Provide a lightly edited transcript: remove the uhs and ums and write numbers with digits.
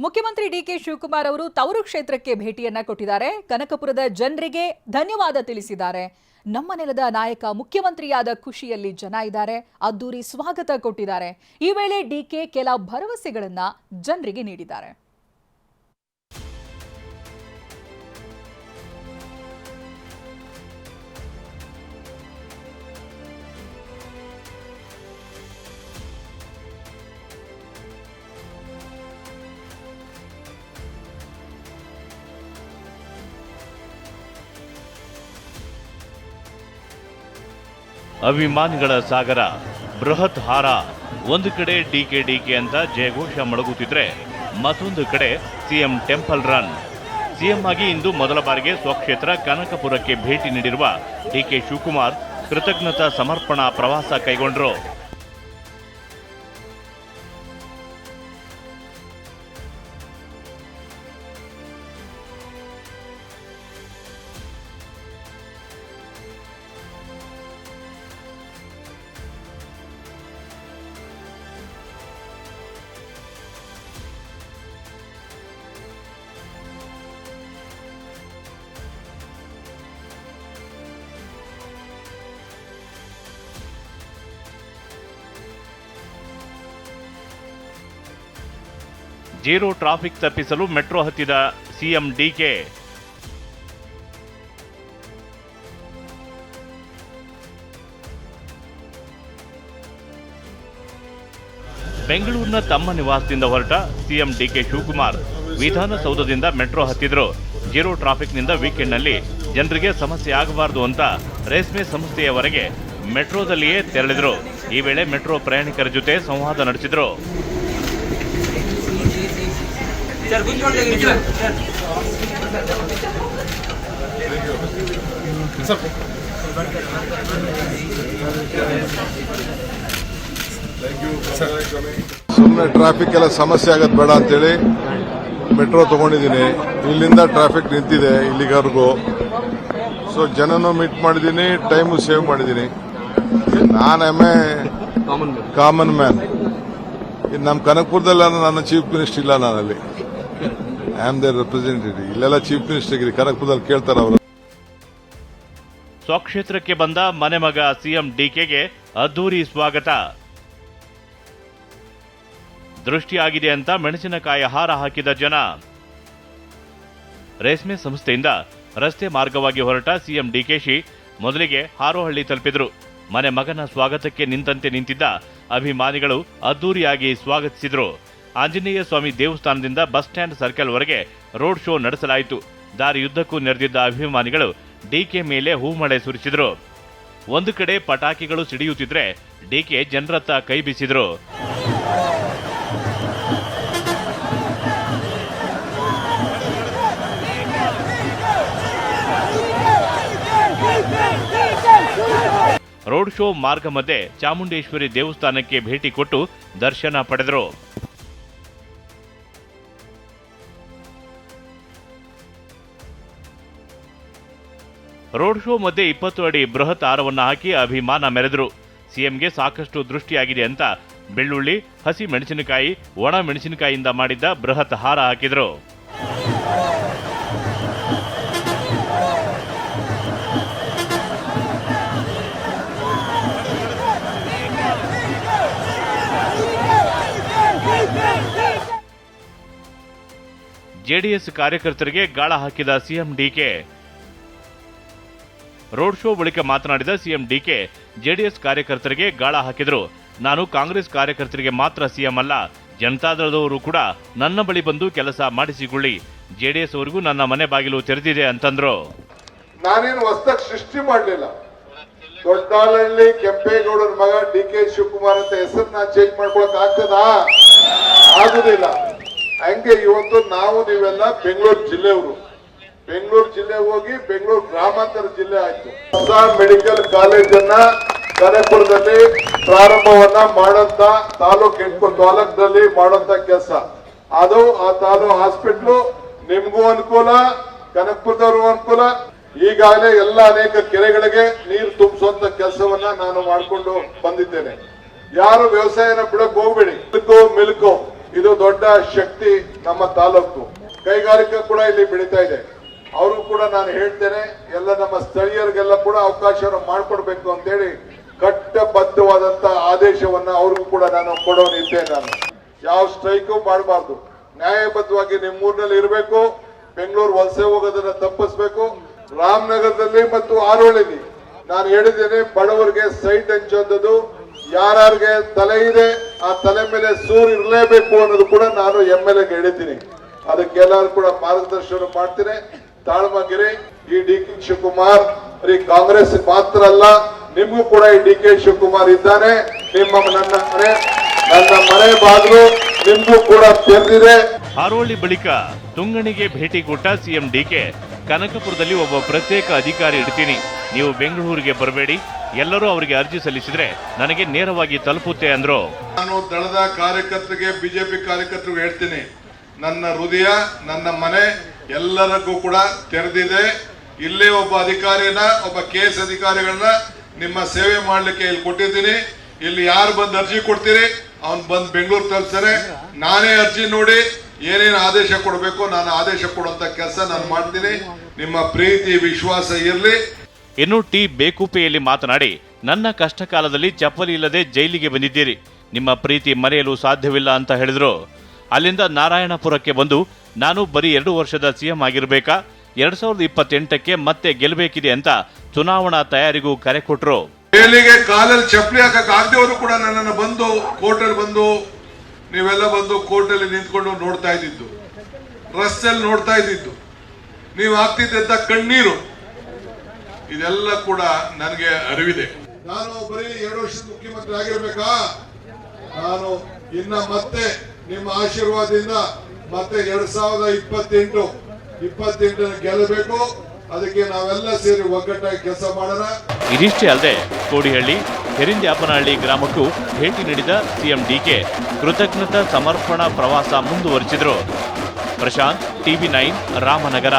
ಮುಖ್ಯಮಂತ್ರಿ ಡಿಕೆ ಶಿವಕುಮಾರ್ ಅವರು ತವರು ಕ್ಷೇತ್ರಕ್ಕೆ ಭೇಟಿಯನ್ನ ಕೊಟ್ಟಿದ್ದಾರೆ. ಕನಕಪುರದ ಜನರಿಗೆ ಧನ್ಯವಾದ ತಿಳಿಸಿದ್ದಾರೆ. ನಮ್ಮ ನೆಲದ ನಾಯಕ ಮುಖ್ಯಮಂತ್ರಿಯಾದ ಖುಷಿಯಲ್ಲಿ ಜನ ಇದ್ದಾರೆ, ಅದ್ದೂರಿ ಸ್ವಾಗತ ಕೊಟ್ಟಿದ್ದಾರೆ. ಈ ವೇಳೆ ಡಿಕೆ ಕೆಲ ಭರವಸೆಗಳನ್ನ ಜನರಿಗೆ ನೀಡಿದ್ದಾರೆ. ಅಭಿಮಾನಿಗಳ ಸಾಗರ, ಬೃಹತ್ ಹಾರ. ಒಂದು ಕಡೆ ಡಿಕೆ ಅಂತ ಜಯಘೋಷ ಮೊಳಗುತ್ತಿದ್ರೆ, ಮತ್ತೊಂದು ಕಡೆ ಸಿಎಂ ಟೆಂಪಲ್ ರನ್. ಸಿಎಂ ಆಗಿ ಇಂದು ಮೊದಲ ಬಾರಿಗೆ ಸ್ವಕ್ಷೇತ್ರ ಕನಕಪುರಕ್ಕೆ ಭೇಟಿ ನೀಡಿರುವ ಡಿಕೆ ಶಿವಕುಮಾರ್ ಕೃತಜ್ಞತಾ ಸಮರ್ಪಣಾ ಪ್ರವಾಸ ಕೈಗೊಂಡರು. ಜೀರೋ ಟ್ರಾಫಿಕ್ ತಪ್ಪಿಸಲು ಮೆಟ್ರೋ ಹತ್ತಿದ ಸಿಎಂ ಡಿಕೆ. ಬೆಂಗಳೂರಿನ ತಮ್ಮ ನಿವಾಸದಿಂದ ಹೊರಟ ಸಿಎಂ ಡಿಕೆ ಶಿವಕುಮಾರ್ ವಿಧಾನಸೌಧದಿಂದ ಮೆಟ್ರೋ ಹತ್ತಿದ್ರು. ಜೀರೋ ಟ್ರಾಫಿಕ್ನಿಂದ ವೀಕೆಂಡ್ನಲ್ಲಿ ಜನರಿಗೆ ಸಮಸ್ಯೆ ಆಗಬಾರದು ಅಂತ ರೇಷ್ಮೆ ಸಂಸ್ಥೆಯವರೆಗೆ ಮೆಟ್ರೋದಲ್ಲಿಯೇ ತೆರಳಿದ್ರು. ಈ ವೇಳೆ ಮೆಟ್ರೋ ಪ್ರಯಾಣಿಕರ ಜೊತೆ ಸಂವಾದ ನಡೆಸಿದ್ರು. ಸುಮ್ಮನೆ ಟ್ರಾಫಿಕ್ ಎಲ್ಲ ಸಮಸ್ಯೆ ಆಗೋದು ಬೇಡ ಅಂತೇಳಿ ಮೆಟ್ರೋ ತಗೊಂಡಿದ್ದೀನಿ. ಇಲ್ಲಿಂದ ಟ್ರಾಫಿಕ್ ನಿಂತಿದೆ ಇಲ್ಲಿವರೆಗೂ. ಸೊ ಜನನು ಮೀಟ್ ಮಾಡಿದ್ದೀನಿ, ಟೈಮು ಸೇವ್ ಮಾಡಿದ್ದೀನಿ. ನಾನು ಕಾಮನ್ ಮ್ಯಾನ್. ನಮ್ಮ ಕನಕಪುರದಲ್ಲಿ ನನ್ನ ಚೀಫ್ ಮಿನಿಸ್ಟರ್ ಇಲ್ಲ, ನಾನಲ್ಲಿ ಐ ಆಮ್ ದೇರ್ ರೆಪ್ರೆಸೆಂಟೇಟಿವ್. ಇಲ್ಲೆಲ್ಲ ಚೀಫ್ ಮಿನಿಸ್ಟರ್ ಇರಿ, ಕನಕಪುರದಲ್ಲಿ ಕೇಳ್ತಾರೆ ಅವರು. ಸ್ವಕ್ಷೇತ್ರಕ್ಕೆ ಬಂದ ಮನೆ ಮಗ ಸಿಎಂ ಡಿಕೆಗೆ ಅದ್ದೂರಿ ಸ್ವಾಗತ. ದೃಷ್ಟಿಯಾಗಿದೆ ಅಂತ ಮೆಣಸಿನಕಾಯಿ ಹಾರ ಹಾಕಿದ ಜನ. ರೇಷ್ಮೆ ಸಂಸ್ಥೆಯಿಂದ ರಸ್ತೆ ಮಾರ್ಗವಾಗಿ ಹೊರಟ ಸಿಎಂ ಡಿಕೆಶಿ ಮೊದಲಿಗೆ ಹಾರೋಹಳ್ಳಿ ತಲುಪಿದ್ರು. ಮನೆ ಮಗನ ಸ್ವಾಗತಕ್ಕೆ ನಿಂತಂತೆ ನಿಂತಿದ್ದ ಅಭಿಮಾನಿಗಳು ಅದ್ದೂರಿಯಾಗಿ ಸ್ವಾಗತಿಸಿದ್ರು. ಆಂಜನೇಯ ಸ್ವಾಮಿ ದೇವಸ್ಥಾನದಿಂದ ಬಸ್ ಸ್ಟ್ಯಾಂಡ್ ಸರ್ಕಲ್ ವರೆಗೆ ರೋಡ್ ಶೋ ನಡೆಸಲಾಯಿತು. ದಾರಿಯುದ್ದಕ್ಕೂ ನೆರೆದಿದ್ದ ಅಭಿಮಾನಿಗಳು ಡಿಕೆ ಮೇಲೆ ಹೂಮಳೆ ಸುರಿಸಿದ್ರು. ಒಂದು ಕಡೆ ಪಟಾಕಿಗಳು ಸಿಡಿಯುತ್ತಿದ್ರೆ ಡಿಕೆ ಜನರತ್ತ ಕೈ ಬೀಸಿದ್ರು. ರೋಡ್ ಶೋ ಮಾರ್ಗ ಮಧ್ಯೆ ಚಾಮುಂಡೇಶ್ವರಿ ದೇವಸ್ಥಾನಕ್ಕೆ ಭೇಟಿ ಕೊಟ್ಟು ದರ್ಶನ ಪಡೆದರು. ರೋಡ್ ಶೋ ಮಧ್ಯೆ 20 ಅಡಿ ಬೃಹತ್ ಹಾರವನ್ನು ಹಾಕಿ ಅಭಿಮಾನ ಮೆರೆದರು. ಸಿಎಂಗೆ ಸಾಕಷ್ಟು ದೃಷ್ಟಿಯಾಗಿದೆ ಅಂತ ಬೆಳ್ಳುಳ್ಳಿ, ಹಸಿ ಮೆಣಸಿನಕಾಯಿ, ಒಣ ಮೆಣಸಿನಕಾಯಿಯಿಂದ ಮಾಡಿದ್ದ ಬೃಹತ್ ಹಾರ ಹಾಕಿದರು. ಜೆಡಿಎಸ್ ಕಾರ್ಯಕರ್ತರಿಗೆ ಗಾಳ ಹಾಕಿದ ಸಿಎಂ ಡಿಕೆ. ರೋಡ್ ಶೋ ಬಳಿಕ ಮಾತನಾಡಿದ ಸಿಎಂ ಡಿಕೆ ಜೆಡಿಎಸ್ ಕಾರ್ಯಕರ್ತರಿಗೆ ಗಾಳ ಹಾಕಿದರು. ನಾನು ಕಾಂಗ್ರೆಸ್ ಕಾರ್ಯಕರ್ತರಿಗೆ ಮಾತ್ರ ಸಿಎಂ ಅಲ್ಲ, ಜನತಾದಳದವರು ಕೂಡ ನನ್ನ ಬಳಿ ಬಂದು ಕೆಲಸ ಮಾಡಿಸಿಕೊಳ್ಳಿ. ಜೆಡಿಎಸ್ ಅವರಿಗೂ ನನ್ನ ಮನೆ ಬಾಗಿಲು ತೆರೆದಿದೆ ಅಂತಂದ್ರು. ನಾನೇನು ಹೊಸದಾಗಿ ಸೃಷ್ಟಿ ಮಾಡಲಿಲ್ಲ. ದೊಡ್ಡಹಳ್ಳಿ ಕೆಂಪೇಗೌಡರ ಮಗ ಡಿಕೆ ಶಿವಕುಮಾರ್ ಅಂತ ಹೆಸರನ್ನ ಚೇಂಜ್ ಮಾಡ್ಕೊಳಕ್ ಆಗ್ತದಾ? ಆಗುದಿಲ್ಲ. ಹಂಗೆ ಇವತ್ತು ನಾವು ನೀವೆಲ್ಲ ಬೆಂಗಳೂರು ಜಿಲ್ಲೆಯವರು. ಬೆಂಗಳೂರು ಜಿಲ್ಲೆ ಹೋಗಿ ಬೆಂಗಳೂರು ಗ್ರಾಮಾಂತರ ಜಿಲ್ಲೆ ಆಯ್ತು. ಹೊಸ ಮೆಡಿಕಲ್ ಕಾಲೇಜನ್ನ ಕನಕಪುರದಲ್ಲಿ ಪ್ರಾರಂಭವನ್ನ ಮಾಡಂತ ತಾಲೂಕದಲ್ಲಿ ಮಾಡಂತ ಕೆಲಸ ಅದು. ಆ ತಾಲೂಕು ಹಾಸ್ಪಿಟ್ಲು ನಿಮ್ಗೂ ಅನುಕೂಲ, ಕನಕಪುರದವ್ರಿಗೂ ಅನುಕೂಲ. ಈಗಾಗಲೇ ಎಲ್ಲ ಅನೇಕ ಕೆರೆಗಳಿಗೆ ನೀರು ತುಂಬಿಸುವಂತ ಕೆಲಸವನ್ನ ನಾನು ಮಾಡಿಕೊಂಡು ಬಂದಿದ್ದೇನೆ. ಯಾರು ವ್ಯವಸಾಯನ ಬಿಡಕ್ ಹೋಗ್ಬೇಡಿ. ಮಿಲ್ಕು ಇದು ದೊಡ್ಡ ಶಕ್ತಿ ನಮ್ಮ ತಾಲೂಕು. ಕೈಗಾರಿಕೆ ಕೂಡ ಇಲ್ಲಿ ಬೆಳೀತಾ ಇದೆ. ಅವರು ಕೂಡ ನಾನು ಹೇಳ್ತೇನೆ, ಎಲ್ಲ ನಮ್ಮ ಸ್ಥಳೀಯರಿಗೆಲ್ಲ ಕೂಡ ಅವಕಾಶವನ್ನು ಮಾಡಿಕೊಡ್ಬೇಕು ಅಂತೇಳಿ ಕಟ್ಟಬದ್ಧವಾದಂತ ಆದೇಶವನ್ನ ಅವ್ರಿಗೂ ಕೂಡ ನಾನು ಕೊಡೋನಿದ್ದೇನೆ. ನಾನು ಯಾವ ಸ್ಟ್ರೈಕು ಮಾಡಬಾರ್ದು, ನ್ಯಾಯಬದ್ಧವಾಗಿ ನಿಮ್ಮೂರಿನಲ್ಲಿ ಇರಬೇಕು. ಬೆಂಗಳೂರು ವಲಸೆ ಹೋಗೋದನ್ನ ತಪ್ಪಿಸ್ಬೇಕು. ರಾಮನಗರದಲ್ಲಿ ಮತ್ತು ಆರೋಳಿಲಿ ನಾನು ಹೇಳಿದ್ದೇನೆ, ಬಡವರಿಗೆ ಸೈಟ್ ಹಂಚೋದು, ಯಾರ್ಯಾರಿಗೆ ತಲೆ ಇದೆ ಆ ತಲೆ ಮೇಲೆ ಸೂರು ಇರಲೇಬೇಕು ಅನ್ನೋದು ಕೂಡ ನಾನು MLA ಗೆ ಹೇಳಿದ್ದೀನಿ. ಅದಕ್ಕೆಲ್ಲರೂ ಕೂಡ ಮಾರ್ಗದರ್ಶನ ಮಾಡ್ತೀನಿ. ತಾಳ್ಮಗಿರಿ. ಈ DK ಶಿವಕುಮಾರ್ ಕಾಂಗ್ರೆಸ್ ಮಾತ್ರ ಅಲ್ಲ, ನಿಮಗೂ ಕೂಡ ಈ DK ಶಿವಕುಮಾರ್ ಇದ್ದಾನೆ. ನನ್ನ ಮನೆ ಬಾಗಿಲು ನಿಮಗೂ ಕೂಡ ತೆರೆದಿದೆ. ಹಾರೋಹಳ್ಳಿ ಬಳಿಕ ತುಂಗಣಿಗೆ ಭೇಟಿ ಕೊಟ್ಟ ಸಿಎಂ ಡಿಕೆ, ಕನಕಪುರದಲ್ಲಿ ಒಬ್ಬ ಪ್ರತ್ಯೇಕ ಅಧಿಕಾರಿ ಇಡ್ತೀನಿ, ನೀವು ಬೆಂಗಳೂರಿಗೆ ಬರಬೇಡಿ, ಎಲ್ಲರೂ ಅವರಿಗೆ ಅರ್ಜಿ ಸಲ್ಲಿಸಿದ್ರೆ ನನಗೆ ನೇರವಾಗಿ ತಲುಪುತ್ತೆ ಅಂದ್ರು. ನಾನು ದಳದ ಕಾರ್ಯಕರ್ತರಿಗೆ, ಬಿಜೆಪಿ ಕಾರ್ಯಕರ್ತರಿಗೆ ಹೇಳ್ತೀನಿ, ನನ್ನ ಹೃದಯ, ನನ್ನ ಮನೆ ಎಲ್ಲರಿಗೂ ಕೂಡ ತೆರೆದಿದೆ. ಇಲ್ಲೇ ಒಬ್ಬ ಅಧಿಕಾರಿನ, ಒಬ್ಬ KS ಅಧಿಕಾರಿಗಳನ್ನ ನಿಮ್ಮ ಸೇವೆ ಮಾಡ್ಲಿಕ್ಕೆ ಇಲ್ಲಿ ಕೊಟ್ಟಿದ್ದೀನಿ. ಇಲ್ಲಿ ಯಾರು ಬಂದು ಅರ್ಜಿ ಕೊಡ್ತೀರಿ ಅವ್ನು ಬಂದು ಬೆಂಗಳೂರು ತಲುಪ್ತಾರೆ. ನಾನೇ ಅರ್ಜಿ ನೋಡಿ ಏನೇನು ಆದೇಶ ಕೊಡಬೇಕು ನಾನು ಆದೇಶ ಕೊಡುವಂತ ಕೆಲಸ ನಾನು ಮಾಡ್ತೀನಿ. ನಿಮ್ಮ ಪ್ರೀತಿ ವಿಶ್ವಾಸ ಇರಲಿ. ಇನ್ನು ಟಿ ಬೇಕುಪೆಯಲ್ಲಿ ಮಾತನಾಡಿ, ನನ್ನ ಕಷ್ಟ ಕಾಲದಲ್ಲಿ ಚಪ್ಪಲಿ ಇಲ್ಲದೆ ಜೈಲಿಗೆ ಬಂದಿದ್ದೀರಿ, ನಿಮ್ಮ ಪ್ರೀತಿ ಮರೆಯಲು ಸಾಧ್ಯವಿಲ್ಲ ಅಂತ ಹೇಳಿದ್ರು. ಅಲ್ಲಿಂದ ನಾರಾಯಣಪುರಕ್ಕೆ ಬಂದು, ನಾನು ಬರೀ 2 ವರ್ಷದ CM ಆಗಿರ್ಬೇಕಾ, 2028ಕ್ಕೆ ಮತ್ತೆ ಗೆಲ್ಲಬೇಕಿದೆ ಅಂತ ಚುನಾವಣಾ ತಯಾರಿಗೂ ಕರೆ ಕೊಟ್ರು. ಜೈಲಿಗೆ ಕಾಲಲ್ಲಿ ಚಪ್ಪಲಿ ಹಾಕಕ್ ಆಗದವರು ಕೂಡ ನನ್ನನ್ನು ಬಂದು ಕೋರ್ಟಲ್ಲಿ ಬಂದು, ನೀವೆಲ್ಲ ಬಂದು ಕೋರ್ಟಲ್ಲಿ ನಿಂತ್ಕೊಂಡು ನೋಡ್ತಾ ಇದ್ದಿದ್ದು, ರಸ್ತೆಯಲ್ಲಿ ನೋಡ್ತಾ ಇದ್ದಿದ್ದು, ನೀವು ಆಗ್ತಿದ್ದಂತ ಕಣ್ಣೀರು, ಇದೆಲ್ಲ ಕೂಡ ನನಗೆ ಅರಿವಿದೆ. ನಾನು ಬರೀ 2 ವರ್ಷದ ಮುಖ್ಯಮಂತ್ರಿ ಆಗಿರ್ಬೇಕಾ? ನಾನು ಇನ್ನ ಮತ್ತೆ ನಿಮ್ಮ ಆಶೀರ್ವಾದದಿಂದ ಮತ್ತೆ 2028 ಗೆಲ್ಲಬೇಕು. ಅದಕ್ಕೆ ನಾವೆಲ್ಲ ಸೇರಿ ಒಗ್ಗಟ್ಟಾಗಿ ಕೆಲಸ ಮಾಡೋಣ. ಇದಿಷ್ಟೇ ಅಲ್ಲದೆ ಕೋಡಿಹಳ್ಳಿ, ಹೆರಿಂದ್ಯಾಪನಹಳ್ಳಿ ಗ್ರಾಮಕ್ಕೂ ಭೇಟಿ ನೀಡಿದ ಸಿಎಂ ಡಿಕೆ ಕೃತಜ್ಞತಾ ಸಮರ್ಪಣಾ ಪ್ರವಾಸ ಮುಂದುವರಿಸಿದ್ರು. ಪ್ರಶಾಂತ್, TV9, ರಾಮನಗರ.